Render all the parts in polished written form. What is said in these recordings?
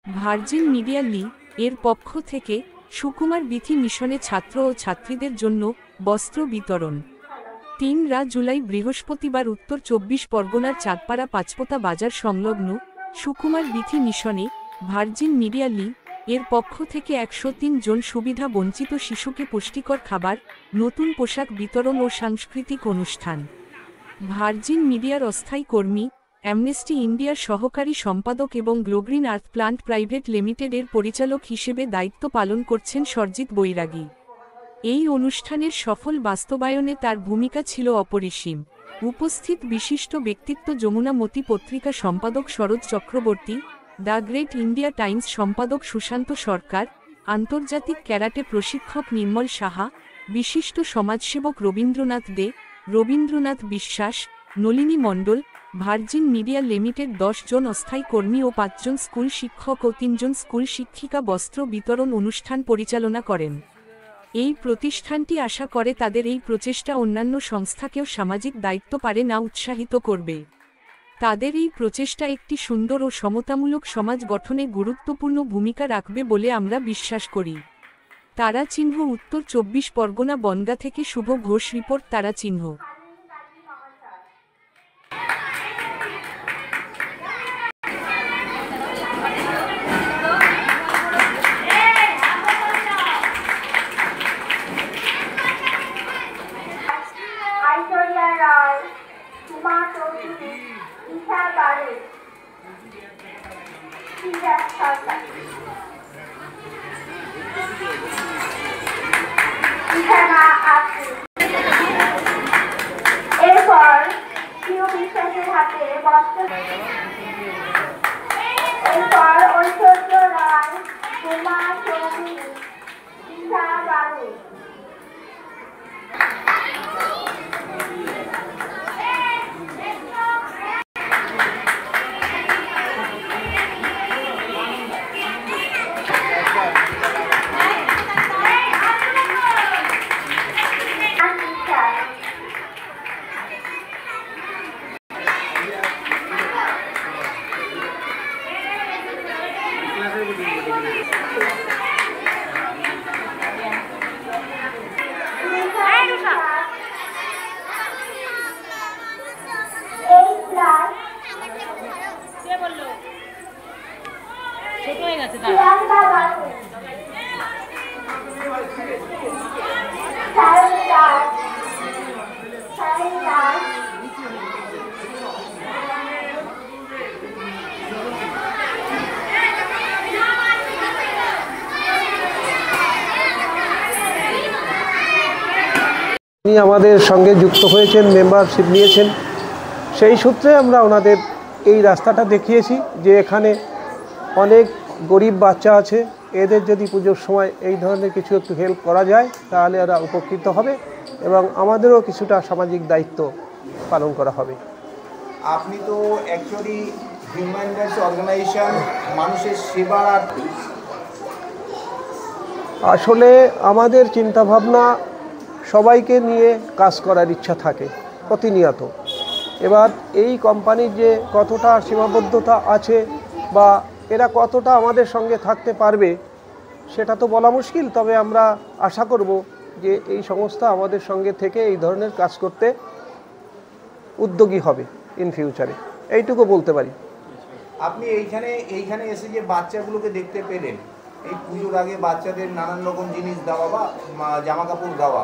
Virgin media লি এর পক্ষ থেকে সুকুমার বিথি মিশনে ছাত্র ও ছাত্রীদের জন্য বস্ত্র বিতরণ ৩ জুলাই বৃহস্পতিবার উত্তর ২৪ পরগনার চাঁদপাড়া পাঁচপোতা বাজার সংলগ্ন সুকুমার বিথি মিশনে ভার্জিন মিডিয়া লি এর পক্ষ থেকে ১০৩ জন সুবিধা বঞ্চিত শিশুকে পুষ্টিকর খাবার, নতুন পোশাক বিতরণ ও সাংস্কৃতিক অনুষ্ঠান। ভার্জিন মিডিয়ার অস্থায়ী কর্মী, অ্যামনেস্টি ইন্ডিয়ার সহকারী সম্পাদক এবং গ্লোগ্রিন আর্থ প্লান্ট প্রাইভেট লিমিটেডের পরিচালক হিসেবে দায়িত্ব পালন করছেন সরজিৎ বৈরাগী। এই অনুষ্ঠানের সফল বাস্তবায়নে তার ভূমিকা ছিল অপরিসীম। উপস্থিত বিশিষ্ট ব্যক্তিত্ব যমুনা মতি পত্রিকা সম্পাদক Sarat Chakraborty, the great India Times সম্পাদক সুশান্ত সরকার, আন্তর্জাতিক ক্যারাটে প্রশিক্ষক নির্মল সাহা, বিশিষ্ট সমাজসেবক রবীন্দ্রনাথ দে, রবীন্দ্রনাথ বিশ্বাস, নলিনী মণ্ডল। ভার্জিন মিডিয়া লিমিটেড ১০ জন অস্থায়ী কর্মী ও ৫ জন স্কুল শিক্ষক ও ৩ জন স্কুল শিক্ষিকা বস্ত্র বিতরণ অনুষ্ঠান পরিচালনা করেন। এই প্রতিষ্ঠানটি আশা করে তাদের এই প্রচেষ্টা অন্যান্য সংস্থাকেও সামাজিক দায়িত্ব পারে না উৎসাহিত করবে। তাদের এই প্রচেষ্টা একটি সুন্দর ও সমতামূলক সমাজ গঠনে গুরুত্বপূর্ণ ভূমিকা রাখবে বলে আমরা বিশ্বাস করি। তারা চিহ্ন উত্তর ২৪ পরগনা বনগাঁ থেকে শুভ ঘোষ রিপোর্ট তারা চিহ্ন। এরপর প্রিয় বিশ্বাসের হাতে এরপর ঐশ্বর্য রায়, সোমা চৌধুরী, ঈশা বারু। তিনি আমাদের সঙ্গে যুক্ত হয়েছেন, মেম্বারশিপ নিয়েছেন। সেই সূত্রে আমরা ওনাদের এই রাস্তাটা দেখিয়েছি যে এখানে অনেক গরিব বাচ্চা আছে, এদের যদি পুজোর সময় এই ধরনের কিছু একটু হেল্প করা যায় তাহলে এরা উপকৃত হবে এবং আমাদেরও কিছুটা সামাজিক দায়িত্ব পালন করা হবে। আপনি তো অ্যাকচুয়ালি হিউম্যান রাইটস অর্গানাইজেশন, মানুষের সেবার। আসলে আমাদের চিন্তাভাবনা সবাইকে নিয়ে কাজ করার ইচ্ছা থাকে প্রতিনিয়ত। এবার এই কোম্পানির যে কতটা সীমাবদ্ধতা আছে বা এরা কতটা আমাদের সঙ্গে থাকতে পারবে সেটা তো বলা মুশকিল, তবে আমরা আশা করব যে এই সংস্থা আমাদের সঙ্গে থেকে এই ধরনের কাজ করতে উদ্যোগী হবে ইন ফিউচারে, এইটুকু বলতে পারি। আপনি এইখানে এসে যে বাচ্চাগুলোকে দেখতে পেলেন, এই পুজোর আগে বাচ্চাদের নানান রকম জিনিস দেওয়া বা জামা কাপড় দেওয়া,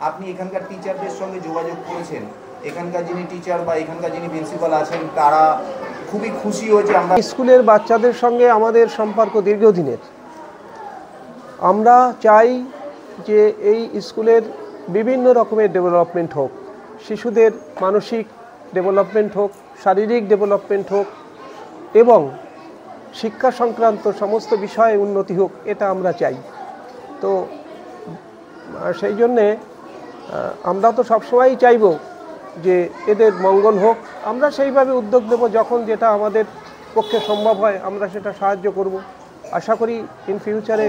আপনি এখানকার টিচারদের সঙ্গে যোগাযোগ করেছেন? এখানকার যিনি টিচার বা এখানকার যিনি প্রিন্সিপাল আছেন তারা খুবই খুশি হয়েছে। আমরা স্কুলের বাচ্চাদের সঙ্গে আমাদের সম্পর্ক দীর্ঘদিনের। আমরা চাই যে এই স্কুলের বিভিন্ন রকমের ডেভেলপমেন্ট হোক, শিশুদের মানসিক ডেভেলপমেন্ট হোক, শারীরিক ডেভেলপমেন্ট হোক এবং শিক্ষা সংক্রান্ত সমস্ত বিষয়ে উন্নতি হোক, এটা আমরা চাই। তো সেই জন্যে আমরা তো সবসময়ই চাইব যে এদের মঙ্গল হোক। আমরা সেইভাবে উদ্যোগ নেব, যখন যেটা আমাদের পক্ষে সম্ভব হয় আমরা সেটা সাহায্য করব। আশা করি ইন ফিউচারে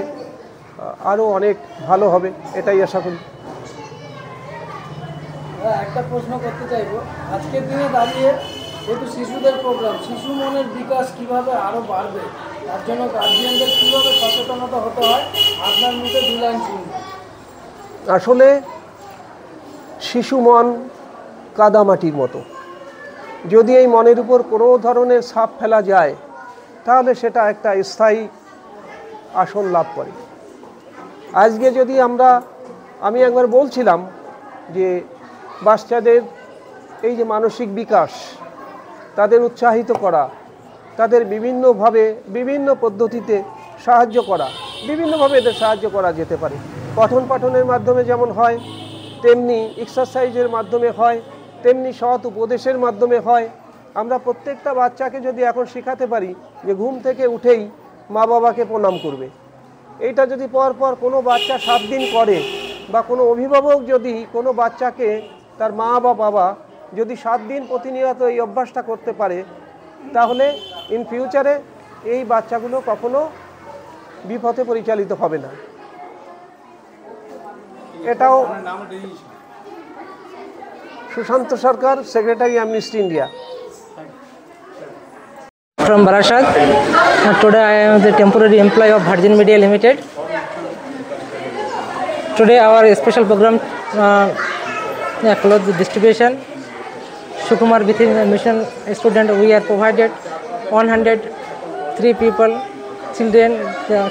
আরও অনেক ভালো হবে, এটাই আশা করি। একটা প্রশ্ন করতে চাইব, আজকের দিনে দাঁড়িয়ে যেহেতু শিশুদের প্রোগ্রাম, শিশু মনের বিকাশ কিভাবে আরও বাড়বে তার জন্য গার্জিয়ানদের কীভাবে সচেতনতা হতে হয় আপনার মুখে 2 লাইন শুনুন। আসলে শিশু মন কাদামাটির মতো, যদি এই মনের উপর কোনো ধরনের ছাপ ফেলা যায় তাহলে সেটা একটা স্থায়ী আসন লাভ করে। আজকে যদি আমি একবার বলছিলাম যে বাচ্চাদের এই যে মানসিক বিকাশ, তাদের উৎসাহিত করা, তাদের বিভিন্নভাবে বিভিন্ন পদ্ধতিতে সাহায্য করা, বিভিন্নভাবে এদের সাহায্য করা যেতে পারে। পঠন পাঠনের মাধ্যমে যেমন হয়, তেমনি এক্সারসাইজের মাধ্যমে হয়, তেমনি সৎ উপদেশের মাধ্যমে হয়। আমরা প্রত্যেকটা বাচ্চাকে যদি এখন শেখাতে পারি যে ঘুম থেকে উঠেই মা বাবাকে প্রণাম করবে, এইটা যদি পরপর কোনো বাচ্চা 7 দিন করে, বা কোনো অভিভাবক যদি কোনো বাচ্চাকে তার মা বা বাবা যদি 7 দিন প্রতিনিয়ত এই অভ্যাসটা করতে পারে, তাহলে ইন ফিউচারে এই বাচ্চাগুলো কখনো বিপথে পরিচালিত হবে না। এটাও Sushanta Sarkar, secretary Amnesty India. From Barashat. Today I am the temporary employee of Virgin Media Limited. Today our special program cloth distribution. Sukumar within the mission student, we are provided 103 people, children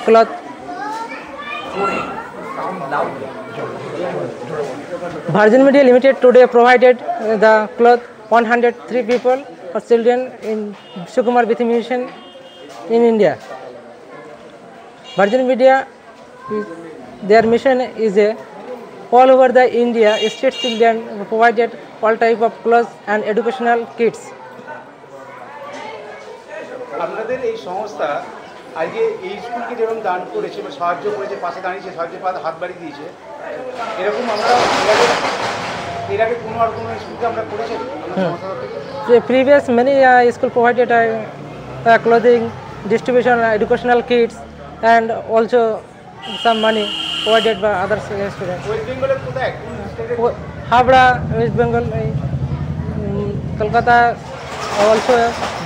cloth. Virgin Media Limited today provided the cloth 103 people for children in Sukumar Bithi mission in India. Virgin Media, their mission is all over the India, state children provided all type of clothes and educational kits. আপনাদের এই সংস্থা আজকে এই স্কুলকে যেরকম দান করেছে বা সাহায্য করেছে, পাশে দাঁড়িয়েছে, সাহায্যের হাত বাড়িয়ে দিয়েছে, এরকম আমরা এর আগে কোনো আর কোনো স্কুলকে আমরা করেছি? The previous many school provided clothing, distribution, educational kits, and also some money provided by other students. West বেঙ্গলের কোথায়? Habra, West Bengal, Kolkata, also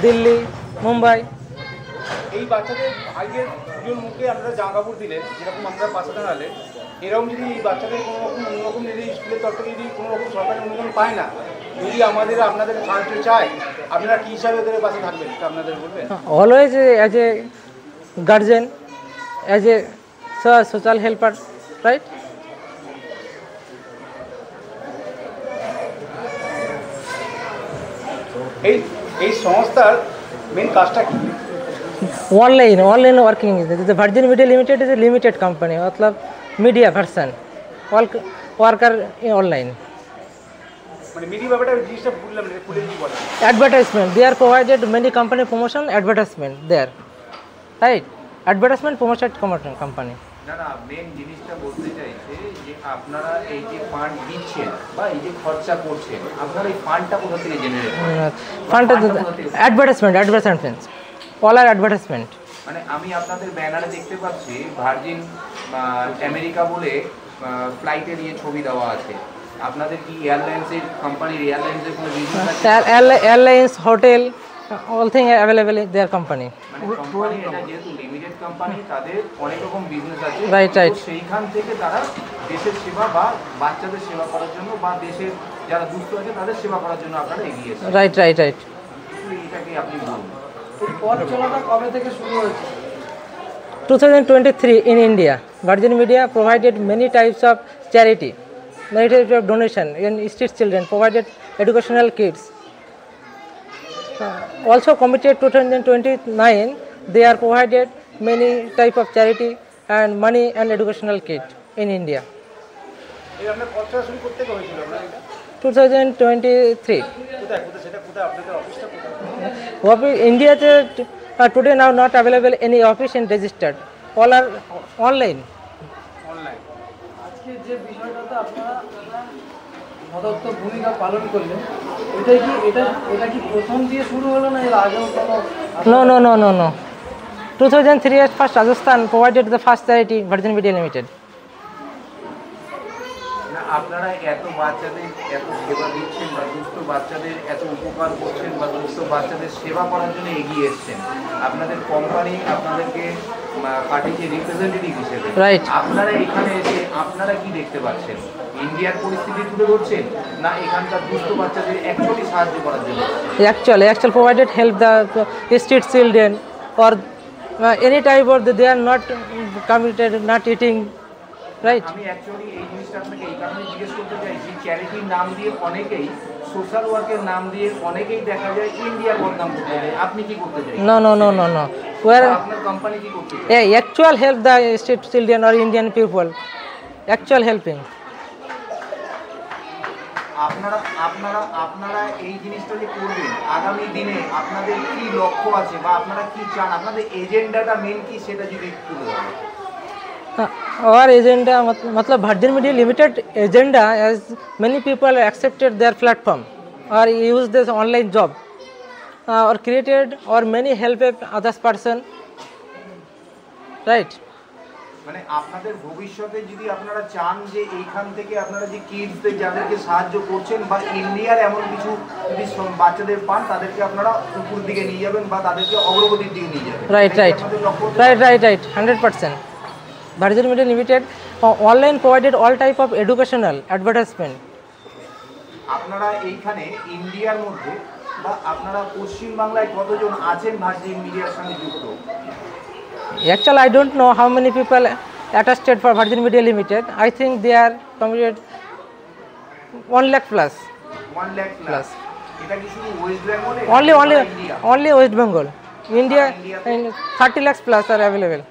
Delhi, Mumbai. এই বাচ্চাদের আজকের পুজোর মুখে আপনারা জামা কাপড় দিলেন, যেরকম আমরা পাশে দাঁড়ালেন, এরকম যদি এই বাচ্চাদের কোনো রকম অন্যরকম যদি স্কুলের তরফ থেকে যদি কোনো রকম সরকারি অনুদান পায় না, যদি আপনাদের সাহায্য চায়, আপনারা কী হিসাবে ওদের পাশে থাকবেন এটা আপনাদের বলবেন? Always as a guardian, as a social helper, right? এই সংস্থার মেন কাজটা কি? Online working. The Virgin Media Limited is a limited company, मतलब media person, all worker online. মানে মিডিয়া ব্যাপারটা জিনিসটা বললাম না, খুলে কি বলেন? Advertisement, they are provided many company promotion advertisement there, right? Advertisement promotion company. না মেন জিনিসটা বলতে চাইছে যে আপনারা এই যে ফান্ড দিচ্ছেন বা এই যে খরচা করছেন, আপনারা এই ফান্ডটা কোথা থেকে জেনারেট করেন? Fund advertisement, all are advertisement. মানে আমি আপনাদের ব্যানারে দেখতে পাচ্ছি ভার্জিন আমেরিকা বলে ফ্লাইটে নিয়ে ছবি দেওয়া আছে। আপনাদের কি এয়ারলাইন্সের কোম্পানির এয়ারলাইন্সের কোনো বিজনেস আছে? Airlines, hotel, all thing available in their company. মানে কোম্পানি এটা যেহেতু লিমিটেড কোম্পানি, তাদের অনেক রকম বিজনেস আছে, Right. তো সেইখান থেকে তারা দেশের সেবা বা বাচ্চাদের সেবা করার জন্য বা দেশের যারা দুস্থ আছে তাদের সেবা করার জন্য আপনারা এগিয়ে এসেছেন। Right. এটাকে আপনি বলুন। এই পথ চলাটা কবে থেকে শুরু হয়েছে? 2023 in India, Virgin Media provided many types of charity, many types of donation in street children, provided educational kits. Also committed 2029, they are provided many type of charity and money and educational kit in India. এই আপনার খরচা শুরু করতে হয়েছিল আপনার এটা 2023. কোথায় সেটা কোথায় আপনাদের অফিসটা কোথায়? India today now not available any office and registered. All are online. Online. আজকে যে বিষয়টাতে আপনারা মদত্ত ভূমিকা পালন করলেন, এটা কি প্রথম দিয়ে শুরু হলো না এর আগেও কোনো? No. 2003 at first Rajasthan provided the first charity Virgin Media Limited. আপনারা এত বাচ্চাদের এত সেবা দিচ্ছেন বা দুস্থ বাচ্চাদের এত উপকার করছেন বা দুস্থ বাচ্চাদের সেবা করার জন্য এগিয়ে এসছেন, আপনাদের কোম্পানি আপনাদেরকে পাঠিয়েছে রিপ্রেজেন্টেটিভ হিসেবে। Right. আপনারা এখানে এসে আপনারা কি দেখতে পাচ্ছেন? ইন্ডিয়ার পরিস্থিতি তুলে ধরছেন না এখানকার দুস্থ বাচ্চাদের অ্যাকচুয়ালি সাহায্য করার জন্য? Actually provided help the street children or any type of they are not committed, not eating, right? আমি অ্যাকচুয়ালি এই জিনিসটা আপনাকে এই কারণে জিজ্ঞেস করতে চাইছি, চ্যারিটির নাম দিয়ে অনেকেই, সোশ্যাল ওয়ার্কের নাম দিয়ে অনেকেই দেখা যায় ইন্ডিয়ার বদনাম করতে যায়। আপনি কি করতে চাই? No. Where আপনার কোম্পানি কি করতে চাই? actual help the street children or Indian people, actual helping. আপনারা এই জিনিসটা যে করবেন, আগামী দিনে আপনাদের কি লক্ষ্য আছে বা আপনারা কি চান, আপনাদের এজেন্ডাটা মেন কি সেটা যদি তুলে ধরেন। Our agenda, matlab Virgin Media Limited agenda, as many people accepted their platform or use this online job or created or many help others person, right? মানে আপনাদের ভবিষ্যতে যদি আপনারা চান যে এইখান থেকে আপনারা যে কিডসদের যাদেরকে সাহায্য করছেন বা ইন্ডিয়ার এমন কিছু যদি বাচ্চাদের পান, তাদেরকে আপনারা উপর দিকে নিয়ে যাবেন বা তাদেরকে অগ্রগতির দিকে নিয়ে যাবেন। Right, 100%. Virgin Media Limited online provided all type of educational advertisement. আপনারা এইখানে ইন্ডিয়ার মধ্যে বা আপনারা পশ্চিম বাংলায় কতজন আছেন ভার্জিন মিডিয়ার সঙ্গে যুক্ত? Actually, I don't know how many people attested for Virgin Media Limited. I think they are committed 1 lakh plus. 1 lakh plus. এটা কি শুধু ওয়েস্ট বেঙ্গলে? Only West Bengal. India, and 30 lakhs plus are available.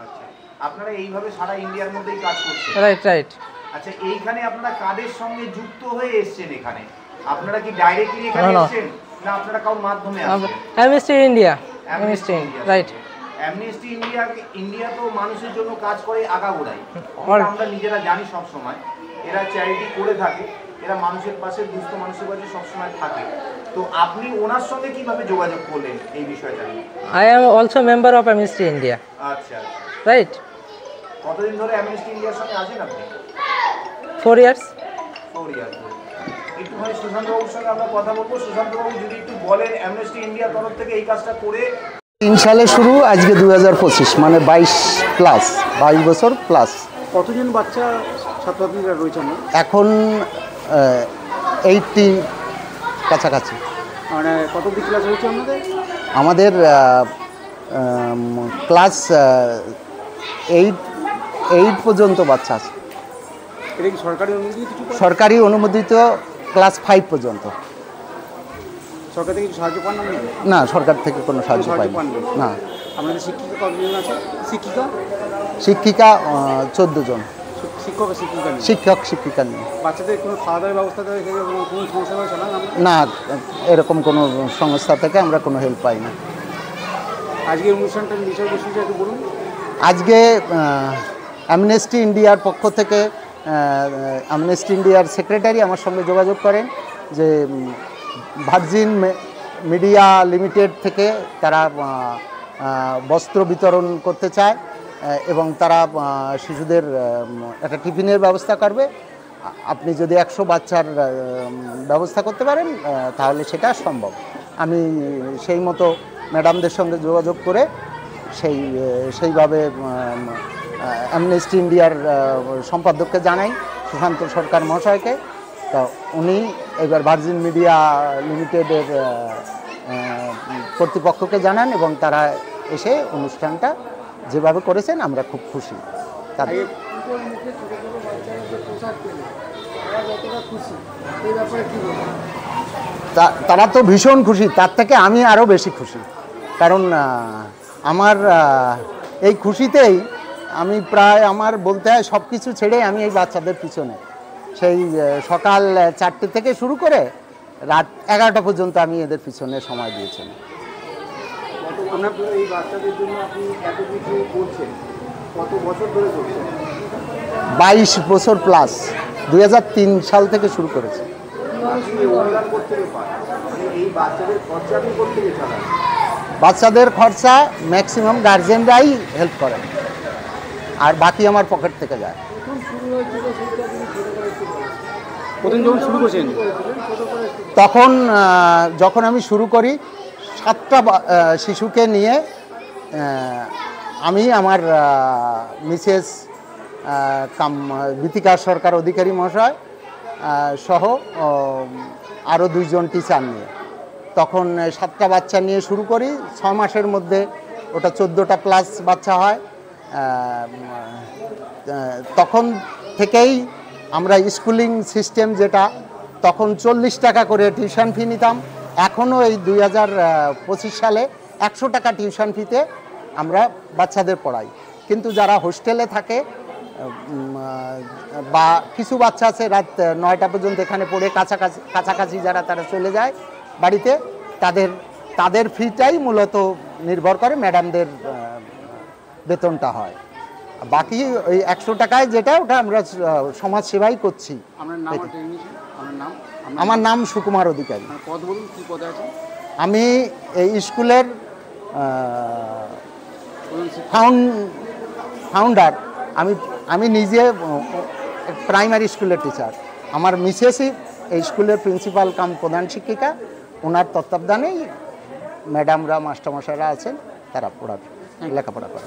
আচ্ছা, আপনারা এইভাবে সারা ইন্ডিয়ার মধ্যেই কাজ করছেন? Right. আচ্ছা, এইখানে আপনারা কাদের সঙ্গে যুক্ত হয়ে এসেছেন এখানে? আপনারা কি ডাইরেক্টলি এখানে No. এসেছেন না আপনারা কারোর মাধ্যমে আসছেন? Amnesty India, right. Amnesty India তো মানুষের জন্য কাজ করে আগাগোড়াই, আমরা নিজেরা জানি সব সময়। এরা চ্যারিটি করে থাকে, এরা মানুষের পাশে, দুস্থ মানুষের পাশে সবসময় থাকে। তো আপনি ওনার সঙ্গে কিভাবে যোগাযোগ করলেন এই বিষয়টা নিয়ে? I am also member of Amnesty India. আচ্ছা, Right. কতদিন ধরে অ্যামনেস্টি ইন্ডিয়ার সঙ্গে আছেন আপনি? 4 years. 4 ইয়ার্স ধরে। একটুখানি সুশান্তবাবুর সঙ্গে আমরা কথা বলবো। সুশান্তবাবু যদি একটু বলেন, অ্যামনেস্টি ইন্ডিয়ার তরফ থেকে এই কাজটা করে 3 সালে শুরু, আজকে 2025 মানে 22 বছর প্লাস। কতজন বাচ্চা ছাত্রছাত্রীরা রয়েছেন এখন 80 কাছাকাছি। মানে কত ক্লাস হয়েছে আমাদের ক্লাস 8 পর্যন্ত বাচ্চা আছে। এটা কি সরকারি অনুমোদিত? সরকারি অনুমোদিত ক্লাস 5 পর্যন্ত। সরকার থেকে কিছু সাহায্য পান না? না, সরকার থেকে কোনো সাহায্য পাই না। আপনাদের শিক্ষিকা কতজন আছে? শিক্ষিকা 14 জন। শিক্ষক শিক্ষিকা নেই। বাচ্চাদের কোনো খাওয়া দাওয়ার ব্যবস্থা কোনো সমস্যা হয়েছে না, এরকম কোনো সংস্থা থেকে আমরা কোনো হেল্প পাই না। আজকে অনুষ্ঠানটার বিষয়বস্তুটা একটু বলুন। আজকে অ্যামনেস্টি ইন্ডিয়ার পক্ষ থেকে অ্যামনেস্টি ইন্ডিয়ার সেক্রেটারি আমার সঙ্গে যোগাযোগ করেন যে ভার্জিন মিডিয়া লিমিটেড থেকে তারা বস্ত্র বিতরণ করতে চায় এবং তারা শিশুদের একটা টিফিনের ব্যবস্থা করবে। আপনি যদি 100 বাচ্চার ব্যবস্থা করতে পারেন তাহলে সেটা সম্ভব। আমি সেই মতো ম্যাডামদের সঙ্গে যোগাযোগ করে সেইভাবে অ্যামনেস্টি ইন্ডিয়ার সম্পাদককে জানাই, সুশান্ত সরকার মহাশয়কে। তা উনি এবার ভার্জিন মিডিয়া লিমিটেডের কর্তৃপক্ষকে জানান এবং তারা এসে অনুষ্ঠানটা যেভাবে করেছেন আমরা খুব খুশি। তারা তো ভীষণ খুশি, তার থেকে আমি আরও বেশি খুশি। কারণ আমার এই খুশিতেই আমি প্রায় আমার বলতে হয় সব কিছু ছেড়ে আমি এই বাচ্চাদের পিছনে, সেই সকাল 4টে থেকে শুরু করে রাত 11টা পর্যন্ত আমি এদের পিছনে সময় দিয়েছি। এই বাচ্চাদের জন্য আপনি এত কিছু করছেন, কত বছর ধরে করছেন? 22 বছর প্লাস, 2003 সাল থেকে শুরু করেছি। বাচ্চাদের খরচা ম্যাক্সিমাম গার্জেনরাই হেল্প করেন আর বাকি আমার পকেট থেকে যায়। প্রথম যখন শুরু করেছেন তখন যখন আমি শুরু করি 7টা শিশুকে নিয়ে আমি আমার মিসেস গীতিকা সরকার অধিকারী মহাশয় সহ আরও 2 জন টিচার নিয়ে তখন 7টা বাচ্চা নিয়ে শুরু করি। 6 মাসের মধ্যে ওটা 14টা প্লাস বাচ্চা হয়। তখন থেকেই আমরা স্কুলিং সিস্টেম যেটা তখন 40 টাকা করে টিউশন ফি নিতাম, এখনও এই 2025 সালে 100 টাকা টিউশন ফিতে আমরা বাচ্চাদের পড়াই। কিন্তু যারা হোস্টেলে থাকে বা কিছু বাচ্চা আছে রাত 9টা পর্যন্ত এখানে পড়ে কাছাকাছি যারা তারা চলে যায় বাড়িতে, তাদের ফিটাই মূলত নির্ভর করে ম্যাডামদের বেতনটা হয়। বাকি ওই 100 টাকায় যেটা ওটা আমরা সমাজ সেবাই করছি। আমার নাম সুকুমার অধিকারী। পদ বলুন, কি পদে আছেন? আমি এই স্কুলের ফাউন্ডার। আমি নিজে প্রাইমারি স্কুলের টিচার। আমার মিসেসই এই স্কুলের প্রিন্সিপাল কাম প্রধান শিক্ষিকা। ওনার তত্ত্বাবধানেই ম্যাডামরা মাস্টারমশাইরা আছেন, তারা লেখাপড়া করে।